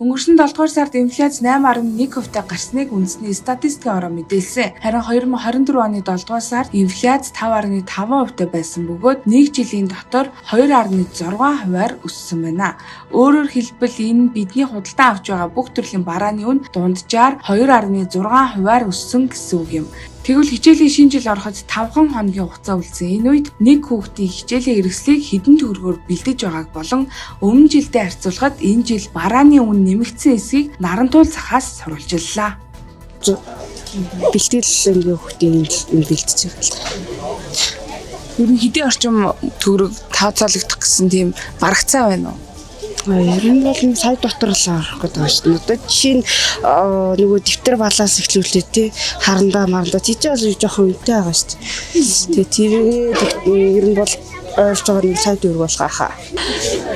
Өнгөрсөн 7 дугаар сард инфляц 8.1% гарсныг үндэсний статистикийн ороо мэдээлсэн. Харин 2024 оны 7 дугаар сард инфляц 5.5% байсан бөгөөд 1 жилийн дотор 2.6%-аар өссөн байна. Өөрөөр хэлбэл энэ бидний худалдан авч байгаа бүх төрлийн барааны үн дунджаар 2.6%-аар өссөн гэсэн үг юм. Тэгвэл хичээлийн шинэ жил ороход 5 хоногийн хугацаа үлдсэн энэ үед нэг хүүхдийн хичээлийн хэрэгслийг хэдэн төгрөгөөр бэлдэж байгааг болон өмнө жилдээ харьцуулахад энэ жил барааны үн нэмэгдсэн эсэхийг Нарантуул захаас сурвалжиллаа. Бэлтгэл хүүхдийн үн бэлдэж байгаа. Ер нь хэдийн орчим төгрөг тооцоологдох гэсэн тийм барагцаа байна уу? Ер нь бол сая дотор л орох гэдэг байна шүү дээ. Одоо жишээ нь нөгөө дэвтэр баланс эхлүүлээ тий харандаа марандаа тийч бол жоохон үнэтэй байгаа шүү дээ. Тэгээд ер нь бол ойрч байгаа нэг сая төгрөг болох хаа.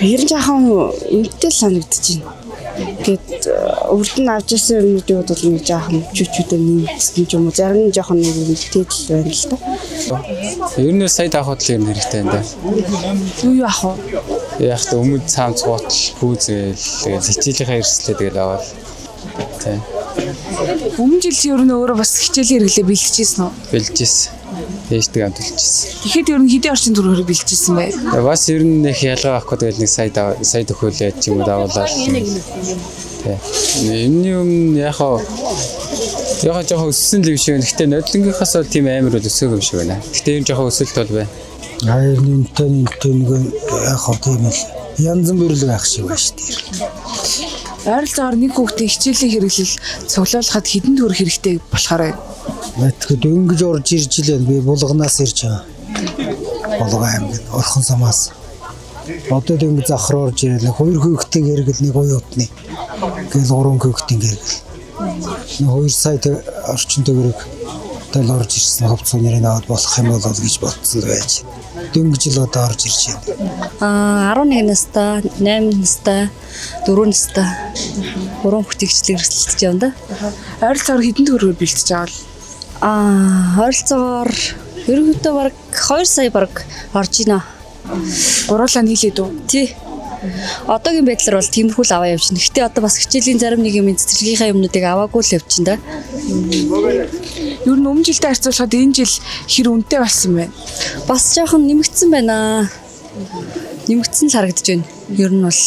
Ер нь жоохон үнэтэй л санагдаж байна. Гэт урд нь авч ирсэн юмнуудыг бол нэг жоохон чүчүүдээ нэмсэн юм уу. Зарим нь жоохон нэг үнэтэй л байна л да. Ер нь сая таах хөдөл юм хэрэгтэй юм да. Юу яах вэ? Яг та өмнөд цаамц гутал пүүзэл тэгээд хичээлийнхаа эрсдлээ тэгэл аваад тий. Өмнө жил ер нь өөрөө бас хичээлийн хэрэглээ бэлтжижсэн үү? Бэлжижсэн. Ээжтэй хамт бэлжижсэн. Тэгэхэд ер нь хэдийн орчим төгрөгөөр бэлтжижсэн бэ? Бас ер нь их ялгаа авахгүй тэгэл нэг сая төгөөлөө ч юм уу давуулаад. Тий. Энэний өмнө яг жоохон өссөн л юм шиг байна. Гэтэ нодлонгийнхаас бол тийм амар бол өсөөгөө юм шиг байна. Гэтэ энэ жоохон өсөлт бол байна. Хайр нэмтэй нэг яг хоо тийм л янз бүрэл байх шиг байна шүү дээ. Ойролцоогоор нэг хүүхдийн хичээлийн хэрэглэл цуглуулахад хэдэн төгрөг хэрэгтэй болохоор байна? Тэгэхэд дөнгөж орж ирж илээ би булганаас ирж байгаа. Булган аймаг Орхон самаас. Одоо дөнгөж захруу орж ирэл 2 хүүхдийн хэрэгэл нэг уяутны. Гэл 3 хүүхдийн хэрэгэл. 2 сая орчин төгрөг тэл орж ирсэн хувцас нэрийг аваад болох юм бол гэж бодсон л байж. Дөнгөж л одоо орж ирж байна. 11 настай, 8 настай, 4 настай 3 хүүхдийн хичээл хэрэгсэлж явна да. Ойролцоогоор хэдэн төгрөгөөр бэлтэж байгаа бол? Ойролцоогоор ерөнхийдөө баг 2 сая баг орж ийнэ. Гуруулаа нийлээд үү? Тий. Одоогийн байдлаар бол тиймэрхүү л аваа явчихна. Гэхдээ одоо бас хичээлийн зарим нэг юм цэцэрлэгийнхаа юмнуудыг аваагүй л явчихна да. Ер нь өмнө жилдээ харьцуулахад энэ жил хэр үнэтэй болсон бэ? Бас жоохон нэмэгдсэн байна. Нэмэгдсэн л харагдаж байна. Ер нь бол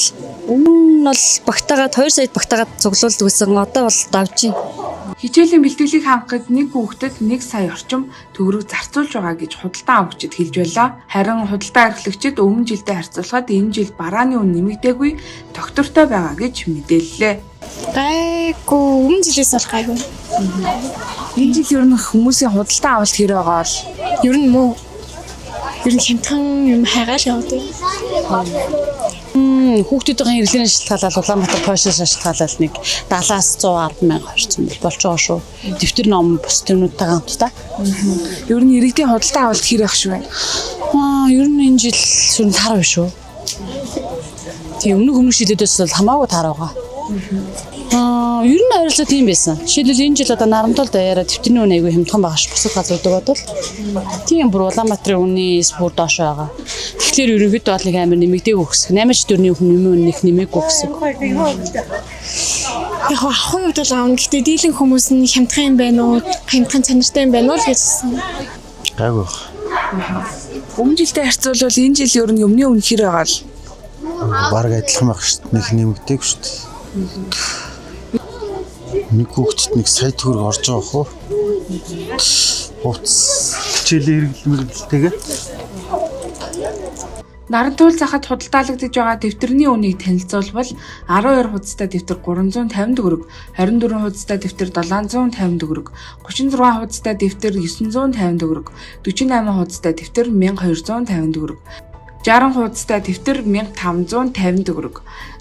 өмнө нь бол багтаагаад 2 сая багтаагаад цуглуулдаг гэсэн. Одоо бол давж байна. Хичээлийн бэлтгэлийг хангахад нэг хүүхдэд 1 сая орчим төгрөг зарцуулж байгаа гэж худалдан авагчид хэлж байлаа. Харин худалдан эрхлэгчид өмнө жилдээ харьцуулахад энэ жил барааны үн нэмэгдээгүй доктортой байгаа гэж мэдээллээ. Гайгүй өмнө жилээс бол гайгүй. Энэ жил ер нь хүмүүсийн худалдан авалт хэр байгаа бол Ер нь муу. Ер нь хямдхан юм хайгаал явдаг. Хүүхдүүдийн хэрэглээний шалтгаалал Улаанбаатар пошоос шалтгаалал нэг 70-аас 110 мянга орсон болж байгаа шүү. Дэвтэр ном бус төрнүүдтэй хамтдаа. Ер нь иргэдийн худалдан авалт хэр их шүү вэ? Ер нь энэ жил сүрэн тар биш шүү. Тийм өмнөх жилүүдээс бол хамаагүй тар байгаа. Ер нь ойролцоо тийм байсан. Жишээлбэл энэ жил одоо Нарантуул даяараа дэвтэрний үн аягүй хямдхан байгаа ш. Бусад газруудад бодвол тийм бүр Улаанбаатарын үнээс бүр доош байгаа. Тэгэхээр ерөнхийдөө бол нэг амар нэмэгдээг өгсөх. 8-4-ний хүн нэг нэмээгүй өгсөх. Яг ахын хувьд бол аав. Гэхдээ дийлэн хүмүүс нь хямдхан юм байна уу? Хямдхан чанартай юм байна уу гэсэн. Гайгүй. Өмнө жилдээ харьцуулбал энэ жил ер нь юмны үн хэр байгаа л? Бараг адилхан байх шүү дээ. Нэг нэмэгдээг шүү дээ. Нэг хүүхдэд 1 сая төгрөг орж байгаа хөө. Хувцас хичээлийн хэрэглэмэлтэйгээ Нарантуул захад худалдаалагдж байгаа дэвтэрний үнийг танилцуулбал 12 хуудастай дэвтэр 350 төгрөг, 24 хуудастай дэвтэр 750 төгрөг, 36 хуудастай дэвтэр 950 төгрөг, 48 хуудастай дэвтэр 1250 төгрөг, 60 хуудастай дэвтэр 1550 төгрөг,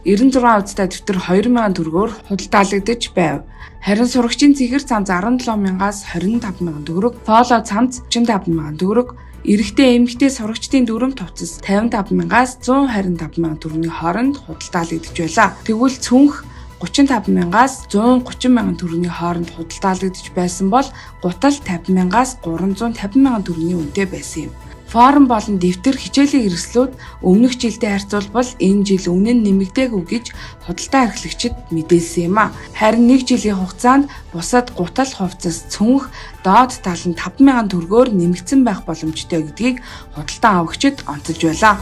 96 хуудастай дэвтэр 2000 төгрөгөөр худалдаалагдж байв. Харин сурагчийн цэгэр цамц 17,000-аас 25,000 төгрөг, поло цамц 35,000 төгрөг, эрэгтэй эмэгтэй сурагчдын дүрм товцос 55,000-аас 125,000 төгрөгийн хооронд худалдаалагдж байлаа. Тэгвэл цүнх 35,000-аас 130,000 төгрөгийн хооронд худалдаалагдж байсан бол гутал 50,000-аас 350,000 төгрөгийн үнэтэй байсан юм. Форум болон дэвтэр хичээлийн эрсдлүүд өмнөх жилдээ харьцуулбал энэ жил үнэ нь нэмэгдээгүй гэж худалдаа эрхлэгчид мэдээлсэн юм а. Харин нэг жилийн хугацаанд бусад гутал хувцас цүнх доод тал нь 5,000 төгрөгөөр нэмэгдсэн байх боломжтой гэдгийг худалдан авагчид онцолж байлаа.